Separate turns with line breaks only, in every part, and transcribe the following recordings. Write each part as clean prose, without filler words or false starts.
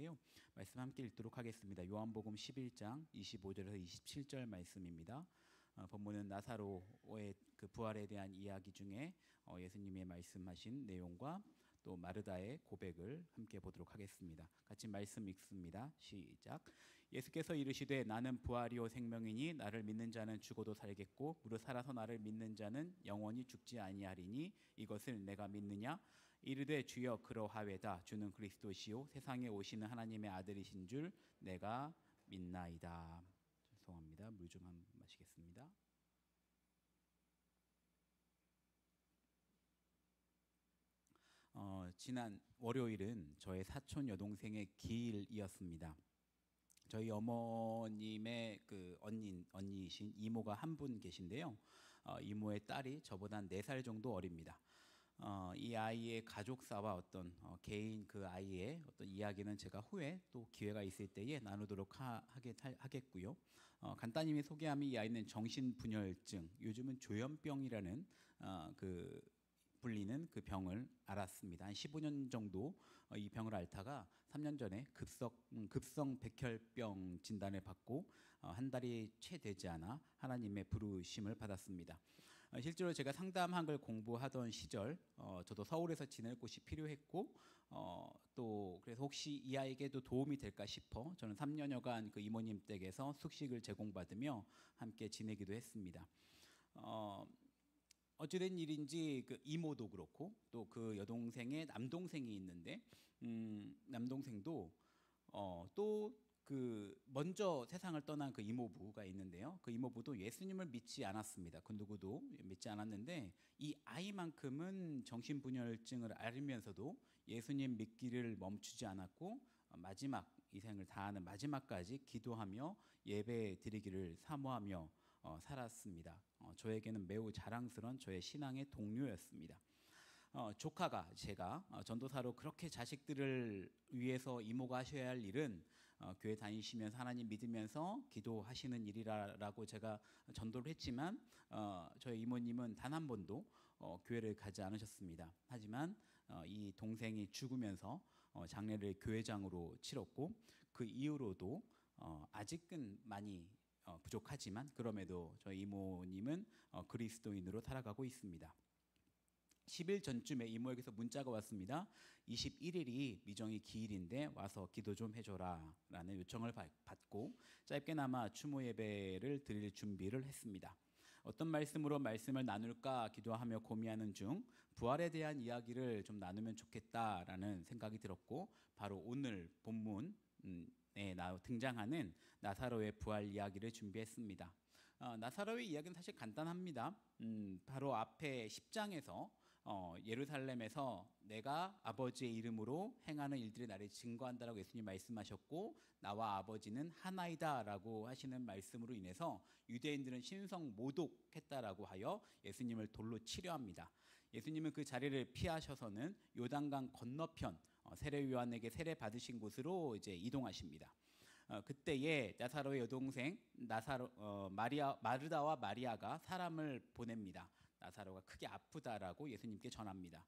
있는데요. 말씀 함께 읽도록 하겠습니다. 요한복음 11장 25절에서 27절 말씀입니다. 본문은 나사로의 그 부활에 대한 이야기 중에 예수님의 말씀하신 내용과 또 마르다의 고백을 함께 보도록 하겠습니다. 같이 말씀 읽습니다. 시작. 예수께서 이르시되 나는 부활이요 생명이니 나를 믿는 자는 죽어도 살겠고 무릇 살아서 나를 믿는 자는 영원히 죽지 아니하리니 이것을 내가 믿느냐? 이르되 주여 그러하외다. 주는 그리스도시요 세상에 오시는 하나님의 아들이신 줄 내가 믿나이다. 죄송합니다. 물 좀 한 마시겠습니다. 지난 월요일은 저의 사촌 여동생의 기일이었습니다. 저희 어머님의 그 언니이신 이모가 한 분 계신데요. 이모의 딸이 저보다 4살 정도 어립니다. 이 아이의 가족사와 어떤 개인 그 아이의 어떤 이야기는 제가 후에 또 기회가 있을 때에 나누도록 하겠고요. 간단히 소개하면 이 아이는 정신분열증, 요즘은 조현병이라는 그 불리는 그 병을 앓았습니다. 한 15년 정도 이 병을 앓다가 3년 전에 급성 백혈병 진단을 받고 한 달이 채 되지 않아 하나님의 부르심을 받았습니다. 실제로 제가 상담한 걸 공부하던 시절 저도 서울에서 지낼 곳이 필요했고 또 그래서 혹시 이 아이에게도 도움이 될까 싶어 저는 3년여간 그 이모님 댁에서 숙식을 제공받으며 함께 지내기도 했습니다. 어찌된 일인지 그 이모도 그렇고 또 그 여동생의 남동생이 있는데 남동생도 또 그 먼저 세상을 떠난 그 이모부가 있는데요. 그 이모부도 예수님을 믿지 않았습니다. 그 누구도 믿지 않았는데 이 아이만큼은 정신분열증을 앓으면서도 예수님 믿기를 멈추지 않았고 마지막 이 생을 다하는 마지막까지 기도하며 예배 드리기를 사모하며 살았습니다. 저에게는 매우 자랑스러운 저의 신앙의 동료였습니다. 조카가 제가 전도사로 그렇게 자식들을 위해서 이모가 하셔야 할 일은 교회 다니시면서 하나님 믿으면서 기도하시는 일이라고 제가 전도를 했지만 저희 이모님은 단 한 번도 교회를 가지 않으셨습니다. 하지만 이 동생이 죽으면서 장례를 교회장으로 치렀고 그 이후로도 아직은 많이 부족하지만 그럼에도 저희 이모님은 그리스도인으로 살아가고 있습니다. 10일 전쯤에 이모에게서 문자가 왔습니다. 21일이 미정이 기일인데 와서 기도 좀 해줘라 라는 요청을 받고 짧게나마 추모 예배를 드릴 준비를 했습니다. 어떤 말씀으로 말씀을 나눌까 기도하며 고민하는 중 부활에 대한 이야기를 좀 나누면 좋겠다라는 생각이 들었고 바로 오늘 본문 등장하는 나사로의 부활 이야기를 준비했습니다. 나사로의 이야기는 사실 간단합니다. 바로 앞에 10장에서 예루살렘에서 내가 아버지의 이름으로 행하는 일들이 나를 증거한다라고 예수님 말씀하셨고 나와 아버지는 하나이다 라고 하시는 말씀으로 인해서 유대인들은 신성 모독했다라고 하여 예수님을 돌로 치려 합니다. 예수님은 그 자리를 피하셔서는 요단강 건너편 세례 요한에게 세례 받으신 곳으로 이제 이동하십니다. 그때에 나사로의 여동생 마르다와 마리아가 사람을 보냅니다. 나사로가 크게 아프다라고 예수님께 전합니다.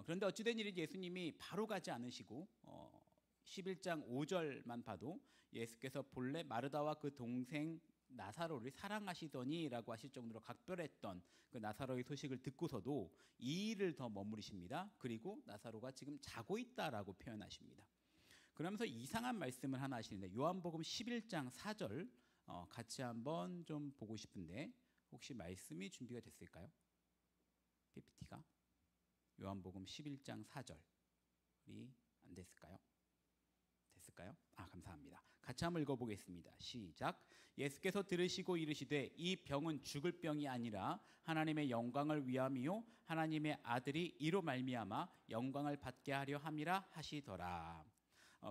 그런데 어찌된 일인지 예수님이 바로 가지 않으시고 11장 5절만 봐도 예수께서 본래 마르다와 그 동생 나사로를 사랑하시더니 라고 하실 정도로 각별했던 그 나사로의 소식을 듣고서도 2일을 더 머무르십니다. 그리고 나사로가 지금 자고 있다라고 표현하십니다. 그러면서 이상한 말씀을 하나 하시는데 요한복음 11장 4절 같이 한번 좀 보고 싶은데 혹시 말씀이 준비가 됐을까요? PPT가 요한복음 11장 4절이 안 됐을까요? 됐을까요? 감사합니다. 같이 한번 읽어보겠습니다. 시작. 예수께서 들으시고 이르시되 이 병은 죽을 병이 아니라 하나님의 영광을 위함이요 하나님의 아들이 이로 말미암아 영광을 받게 하려 함이라 하시더라.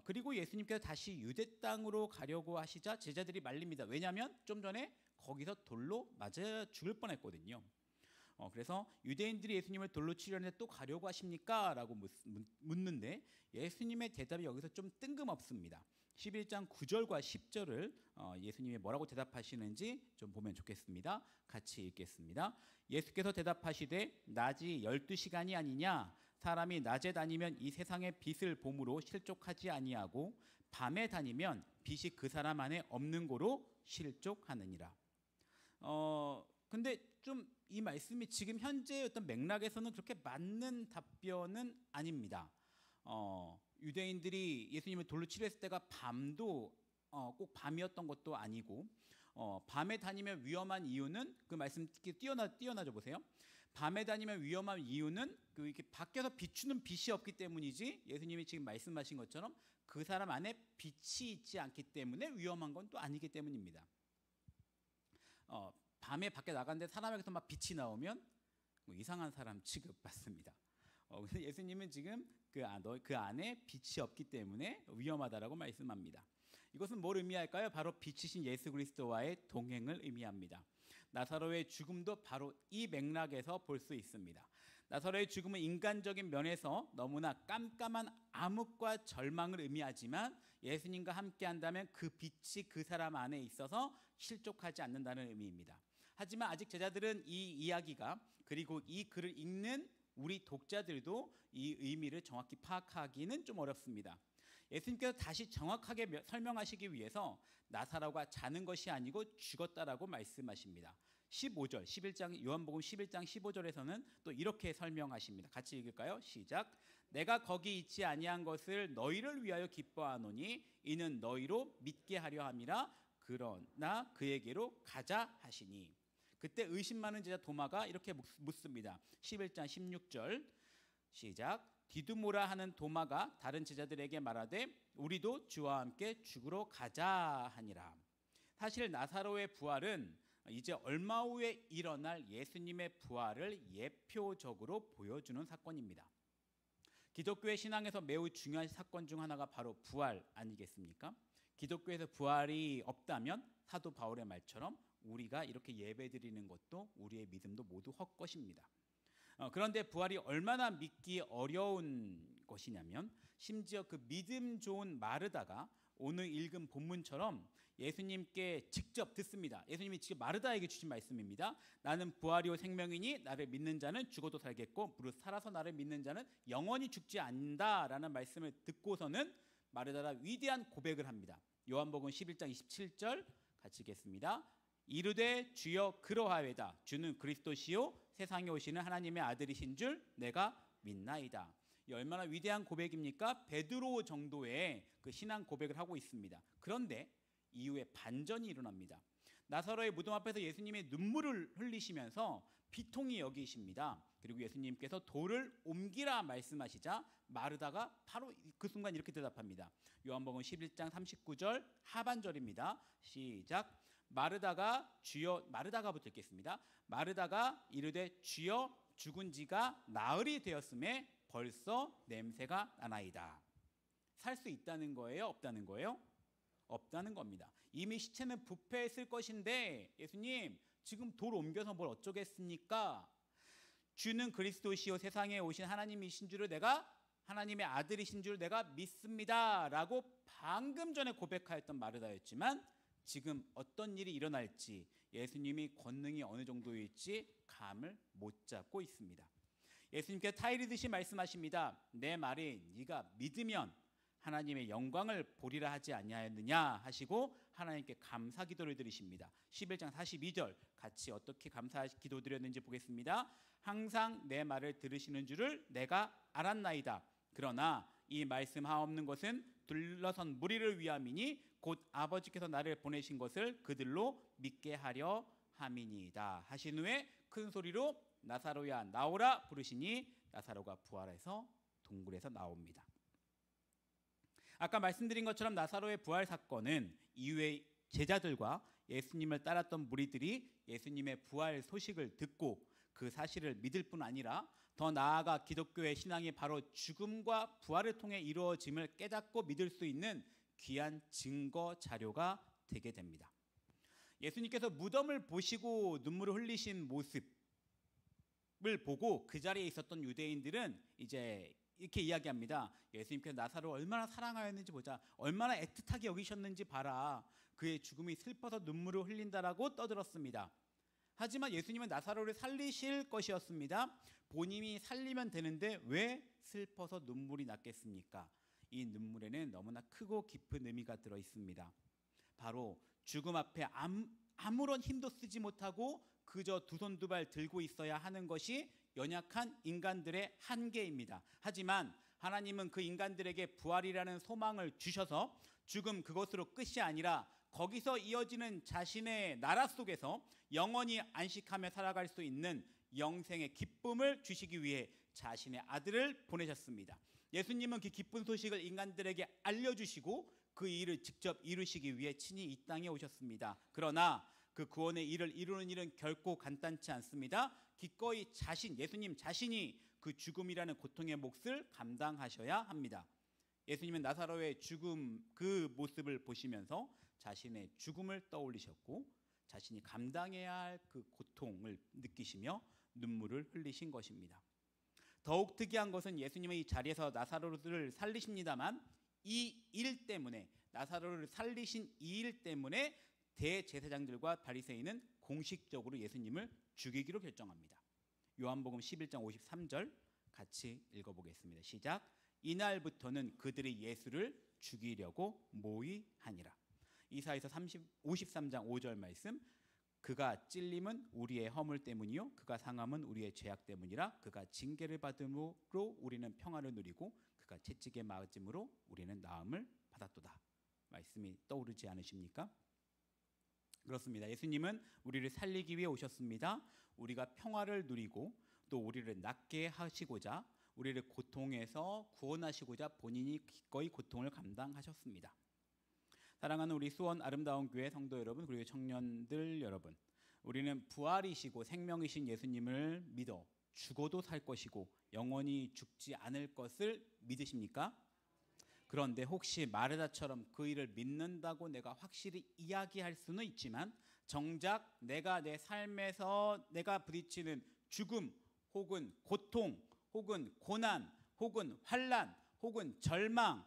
그리고 예수님께서 다시 유대 땅으로 가려고 하시자 제자들이 말립니다. 왜냐하면 좀 전에 거기서 돌로 맞아 죽을 뻔했거든요. 그래서 유대인들이 예수님을 돌로 치려는데 또 가려고 하십니까? 라고 묻는데 예수님의 대답이 여기서 좀 뜬금없습니다. 11장 9절과 10절을 예수님이 뭐라고 대답하시는지 좀 보면 좋겠습니다. 같이 읽겠습니다. 예수께서 대답하시되 낮이 12시간이 아니냐? 사람이 낮에 다니면 이 세상의 빛을 봄으로 실족하지 아니하고 밤에 다니면 빛이 그 사람 안에 없는 고로 실족하느니라. 근데 좀 이 말씀이 지금 현재 어떤 맥락에서는 그렇게 맞는 답변은 아닙니다. 유대인들이 예수님을 돌로 치료했을 때가 밤도 꼭 밤이었던 것도 아니고, 밤에 다니면 위험한 이유는 그 말씀 띄어놔줘 보세요. 밤에 다니면 위험한 이유는 그 이렇게 밖에서 비추는 빛이 없기 때문이지, 예수님이 지금 말씀하신 것처럼 그 사람 안에 빛이 있지 않기 때문에 위험한 건 또 아니기 때문입니다. 밤에 밖에 나갔는데 사람에게서 막 빛이 나오면 뭐 이상한 사람 취급받습니다. 그래서 예수님은 지금 그 안에 빛이 없기 때문에 위험하다라고 말씀합니다. 이것은 뭘 의미할까요? 바로 빛이신 예수 그리스도와의 동행을 의미합니다. 나사로의 죽음도 바로 이 맥락에서 볼 수 있습니다. 나사로의 죽음은 인간적인 면에서 너무나 깜깜한 암흑과 절망을 의미하지만 예수님과 함께 한다면 그 빛이 그 사람 안에 있어서 실족하지 않는다는 의미입니다. 하지만 아직 제자들은 이 이야기가, 그리고 이 글을 읽는 우리 독자들도 이 의미를 정확히 파악하기는 좀 어렵습니다. 예수님께서 다시 정확하게 설명하시기 위해서 나사로가 자는 것이 아니고 죽었다라고 말씀하십니다. 15절, 11장 요한복음 11장 15절에서는 또 이렇게 설명하십니다. 같이 읽을까요? 시작. 내가 거기 있지 아니한 것을 너희를 위하여 기뻐하노니 이는 너희로 믿게 하려 함이라. 그러나 그에게로 가자 하시니. 그때 의심 많은 제자 도마가 이렇게 묻습니다. 11장 16절 시작. 디두모라 하는 도마가 다른 제자들에게 말하되 우리도 주와 함께 죽으러 가자 하니라. 사실 나사로의 부활은 이제 얼마 후에 일어날 예수님의 부활을 예표적으로 보여주는 사건입니다. 기독교의 신앙에서 매우 중요한 사건 중 하나가 바로 부활 아니겠습니까? 기독교에서 부활이 없다면 사도 바울의 말처럼 우리가 이렇게 예배드리는 것도 우리의 믿음도 모두 헛것입니다. 그런데 부활이 얼마나 믿기 어려운 것이냐면, 심지어 그 믿음 좋은 마르다가 오늘 읽은 본문처럼 예수님께 직접 듣습니다. 예수님이 직접 마르다에게 주신 말씀입니다. 나는 부활이요 생명이니 나를 믿는 자는 죽어도 살겠고 무릇 살아서 나를 믿는 자는 영원히 죽지 않는다라는 말씀을 듣고서는 마르다가 위대한 고백을 합니다. 요한복음 11장 27절 같이 읽겠습니다. 이르되 주여 그러하외다. 주는 그리스도시요 세상에 오시는 하나님의 아들이신 줄 내가 믿나이다. 이 얼마나 위대한 고백입니까? 베드로 정도의 그 신앙 고백을 하고 있습니다. 그런데 이후에 반전이 일어납니다. 나사로의 무덤 앞에서 예수님의 눈물을 흘리시면서 비통히 여기십니다. 그리고 예수님께서 돌을 옮기라 말씀하시자 마르다가 바로 그 순간 이렇게 대답합니다. 요한복음 11장 39절 하반절입니다. 시작. 마르다가부터 읽겠습니다. 마르다가 이르되 주여 죽은 지가 나흘이 되었음에 벌써 냄새가 나나이다. 살 수 있다는 거예요? 없다는 거예요? 없다는 겁니다. 이미 시체는 부패했을 것인데 예수님 지금 돌 옮겨서 뭘 어쩌겠습니까? 주는 그리스도시요 세상에 오신 하나님이신 줄을 내가 하나님의 아들이신 줄 내가 믿습니다 라고 방금 전에 고백하였던 마르다였지만 지금 어떤 일이 일어날지, 예수님이 권능이 어느 정도일지 감을 못 잡고 있습니다. 예수님께서 타이르듯이 말씀하십니다. 내 말이 네가 믿으면 하나님의 영광을 보리라 하지 아니하였느냐 하시고 하나님께 감사 기도를 드리십니다. 11장 42절 같이 어떻게 감사 기도 드렸는지 보겠습니다. 항상 내 말을 들으시는 줄을 내가 알았나이다. 그러나 이 말씀 하옵는 것은 둘러선 무리를 위함이니 곧 아버지께서 나를 보내신 것을 그들로 믿게 하려 함이니이다 하신 후에 큰 소리로 나사로야 나오라 부르시니 나사로가 부활해서 동굴에서 나옵니다. 아까 말씀드린 것처럼 나사로의 부활 사건은 이후에 제자들과 예수님을 따랐던 무리들이 예수님의 부활 소식을 듣고 그 사실을 믿을 뿐 아니라 더 나아가 기독교의 신앙이 바로 죽음과 부활을 통해 이루어짐을 깨닫고 믿을 수 있는 귀한 증거 자료가 되게 됩니다. 예수님께서 무덤을 보시고 눈물을 흘리신 모습을 보고 그 자리에 있었던 유대인들은 이제 이렇게 이야기합니다. 예수님께서 나사로를 얼마나 사랑하였는지 보자. 얼마나 애틋하게 여기셨는지 봐라. 그의 죽음이 슬퍼서 눈물을 흘린다라고 떠들었습니다. 하지만 예수님은 나사로를 살리실 것이었습니다. 본인이 살리면 되는데 왜 슬퍼서 눈물이 났겠습니까? 이 눈물에는 너무나 크고 깊은 의미가 들어 있습니다. 바로 죽음 앞에 아무런 힘도 쓰지 못하고 그저 두 손 두 발 들고 있어야 하는 것이 연약한 인간들의 한계입니다. 하지만 하나님은 그 인간들에게 부활이라는 소망을 주셔서 죽음 그것으로 끝이 아니라 거기서 이어지는 자신의 나라 속에서 영원히 안식하며 살아갈 수 있는 영생의 기쁨을 주시기 위해 자신의 아들을 보내셨습니다. 예수님은 그 기쁜 소식을 인간들에게 알려주시고 그 일을 직접 이루시기 위해 친히 이 땅에 오셨습니다. 그러나 그 구원의 일을 이루는 일은 결코 간단치 않습니다. 기꺼이 예수님 자신이 그 죽음이라는 고통의 몫을 감당하셔야 합니다. 예수님은 나사로의 죽음 그 모습을 보시면서 자신의 죽음을 떠올리셨고 자신이 감당해야 할 그 고통을 느끼시며 눈물을 흘리신 것입니다. 더욱 특이한 것은 예수님은 이 자리에서 나사로를 살리십니다만 이 일 때문에 나사로를 살리신 이 일 때문에 대제사장들과 바리새인은 공식적으로 예수님을 죽이기로 결정합니다. 요한복음 11장 53절 같이 읽어보겠습니다. 시작. 이날부터는 그들이 예수를 죽이려고 모의하니라. 이사야서 53장 5절 말씀. 그가 찔림은 우리의 허물 때문이요 그가 상함은 우리의 죄악 때문이라. 그가 징계를 받음으로 우리는 평안을 누리고 그가 채찍에 맞음으로 우리는 나음을 받았도다. 말씀이 떠오르지 않으십니까? 그렇습니다. 예수님은 우리를 살리기 위해 오셨습니다. 우리가 평화를 누리고 또 우리를 낫게 하시고자 우리를 고통에서 구원하시고자 본인이 기꺼이 고통을 감당하셨습니다. 사랑하는 우리 수원 아름다운 교회 성도 여러분, 그리고 청년들 여러분, 우리는 부활이시고 생명이신 예수님을 믿어 죽어도 살 것이고 영원히 죽지 않을 것을 믿으십니까? 그런데 혹시 마르다처럼 그 일을 믿는다고 내가 확실히 이야기할 수는 있지만 정작 내가 내 삶에서 내가 부딪히는 죽음 혹은 고통 혹은 고난 혹은 환난 혹은 절망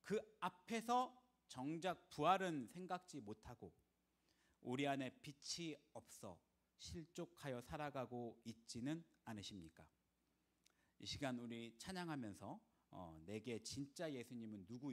그 앞에서 정작 부활은 생각지 못하고 우리 안에 빛이 없어 실족하여 살아가고 있지는 않으십니까? 이 시간 우리 찬양하면서 내게 진짜 예수님은 누구